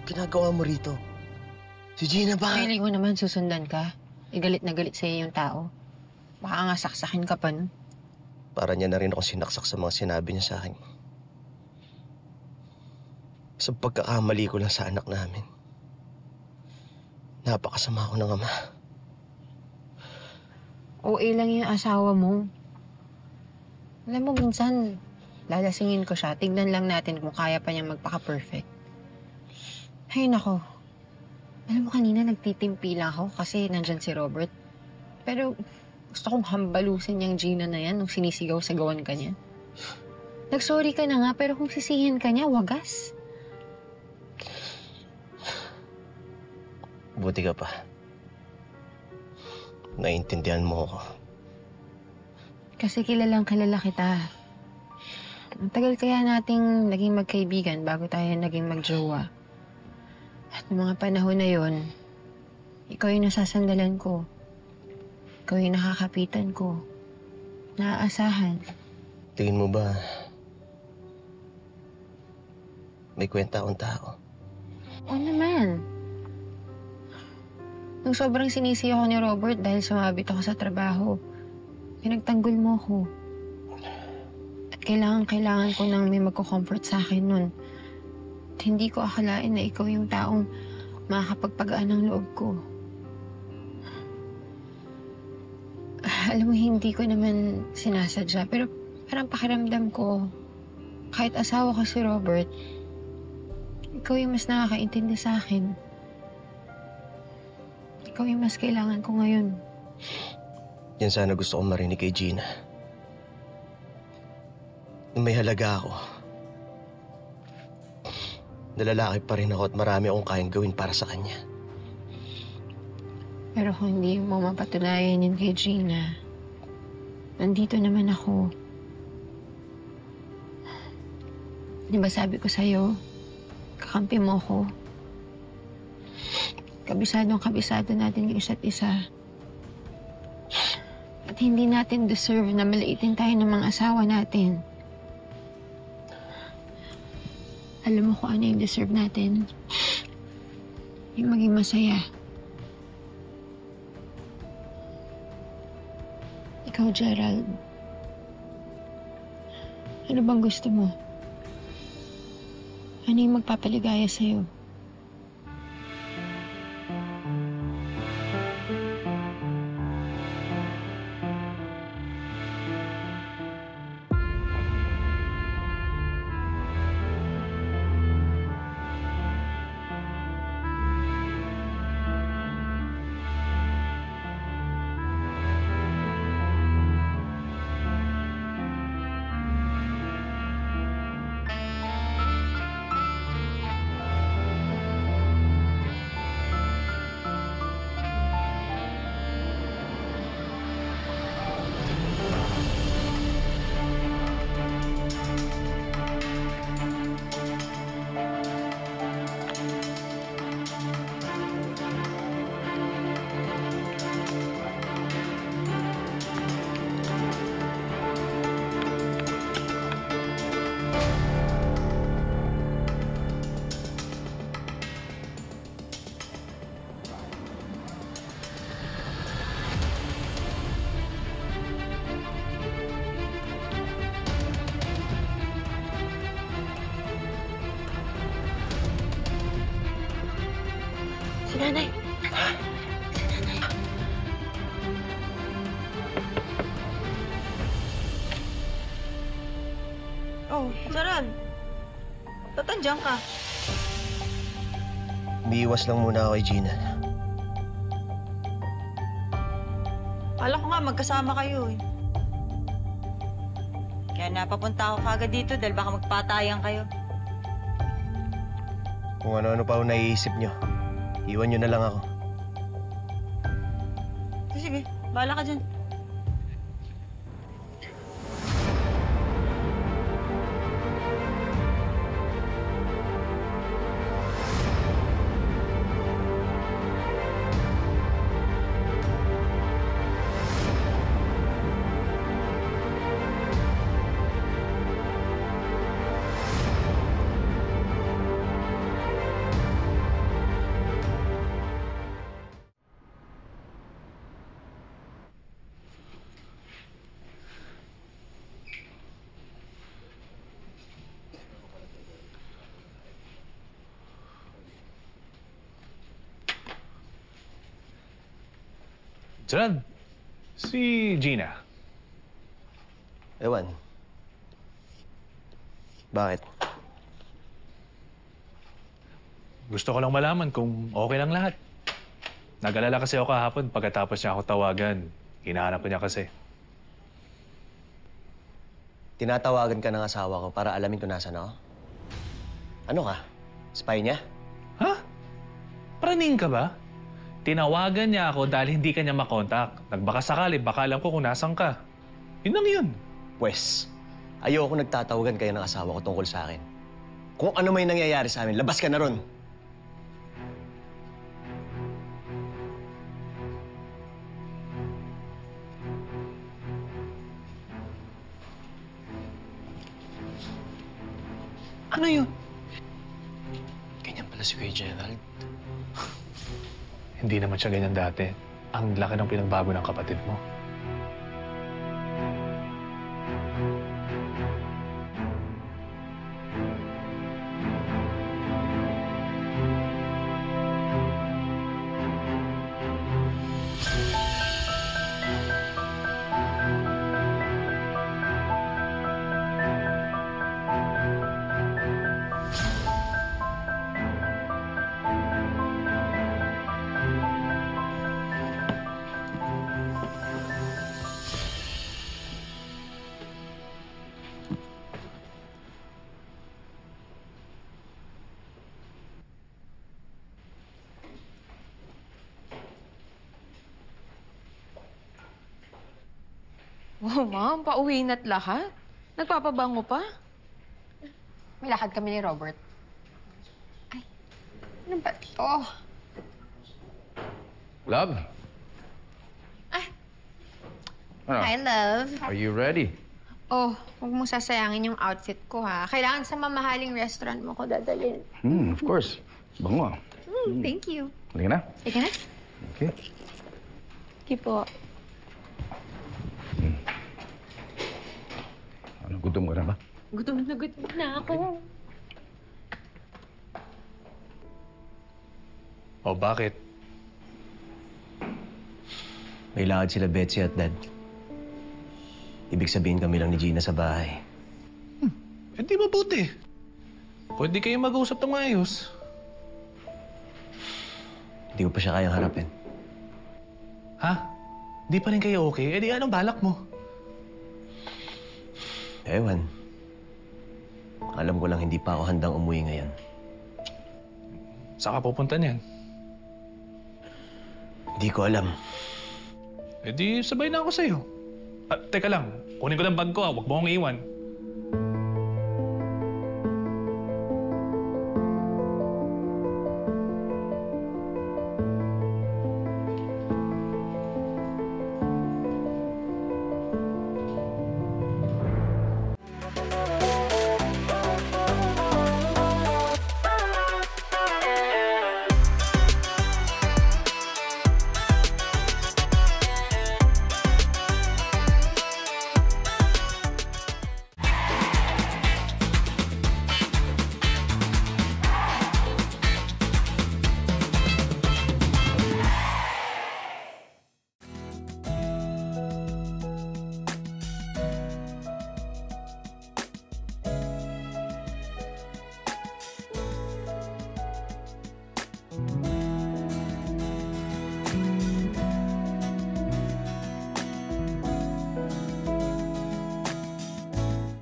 ginagawa mo rito? Si Gina ba? Feeling mo naman susundan ka. Galit na galit sa'yo yung tao. Baka nga saksakin ka pa, no? Para niya na rin ako sinaksak sa mga sinabi niya sa akin. Sa pagkakamali ko lang sa anak namin. Napakasama ko ng ama. OA lang yung asawa mo. Alam mo, minsan, lalasingin ko siya. Tignan lang natin kung kaya pa niya magpaka-perfect. Ay, nako. Alam mo, kanina nagtitimpi lang ako kasi nandyan si Robert. Pero gusto kong hambalusin yung Gina na yan nung sinisigaw-sagawan ka niya. Nag-sorry ka na nga, pero kung sisihin ka niya, wagas. Buti ka pa. Naiintindihan mo ako. Kasi kilalang kilala kita. Ang tagal kaya nating naging magkaibigan bago tayo naging magjowa. At noong mga panahon na yon, ikaw yung nasasandalan ko. Ikaw yung nakakapitan ko. Naaasahan. Tingin mo ba may kwenta akong tao? Oo naman. Nung sobrang sinisi ako ni Robert dahil sumabit ako sa trabaho, pinagtanggol mo ko. At kailangan ko nang may magko-comfort sa akin nun. At hindi ko akalain na ikaw yung taong makakapagpagaan ng loob ko. Alam mo, hindi ko naman sinasadya, pero parang pakiramdam ko, kahit asawa ko si Robert, ikaw yung mas nakakaintindi sa akin. Ikaw yung mas kailangan ko ngayon. Yan sana gusto kong marinig kay Gina. Nung may halaga ako, nalalaki pa rin ako at marami akong kayang gawin para sa kanya. Pero kung hindi mo mapatunayan yun kay Gina, nandito naman ako. Di ba sabi ko sa'yo, kakampi mo ko. Kabisado natin yung isa't isa. At hindi natin deserve na maliitin tayo ng mga asawa natin. Alam mo kung ano yung deserve natin? Yung maging masaya. Ikaw, Gerald. Ano bang gusto mo? Ano yung magpapaligaya sa'yo? Si Nanay. Si Nanay. Oh, Gerald. Ba't andyan ka? Umiiwas lang muna ako kay Gina. Kala ko nga magkasama kayo eh. Kaya napapunta ako kagad dito dahil baka magpatayan kayo. Kung ano-ano pa ako naiisip nyo, iwan nyo na lang ako. Sige, bahala ka dyan. Gerald, si Gina. Ewan. Bakit? Gusto ko lang malaman kung okay lang lahat. Nag-alala kasi ako kahapon pagkatapos niya ako tawagan. Hinahanap ko niya kasi. Tinatawagan ka ng asawa ko para alamin kung nasaan ako? Ano ka? Spy niya? Ha? Praning ka ba? Tinawagan niya ako dahil hindi ka niya makontak. Nagbaka sakali, baka alam ko kung nasan ka. Yun lang yun. Pwes, ayoko nagtatawagan kayo ng asawa ko tungkol sa akin. Kung ano may nangyayari sa amin, labas ka na ron. Ano yun? Ganyan pala si Kuya Gerald. Hindi naman siya ganyan dati. Ang laki ng pinagbago ng kapatid mo. Wow, ma'am. Pauwi na't lahat. Nagpapabango pa? May lakad kami ni Robert. Ay, ano ba ito? Love? Ano? Hi, love. Are you ready? Oh, huwag mong sasayangin yung outfit ko, ha? Kailangan sa mamahaling restaurant mo ko dadalhin. Of course. Bango ah. Thank you. Halika na. Sige na. Okay. Sige po. Ano, gutom ka na ba? Gutom na ako. O bakit? May lakad sila Betsy at Dad. Ibig sabihin kami lang ni Gina sa bahay. Eh di mabuti. Pwede kayo mag-usap ng maayos. Hindi ko pa siya kayang harapin. Ha? Di pa rin kayo okay? Eh di anong balak mo? Ewan. Alam ko lang hindi pa ako handang umuwi ngayon. Saan ka pupunta niyan? Hindi ko alam. Eh di sabay na ako sa'yo. Teka lang. Kunin ko ng bag ko, huwag mo akong iwan.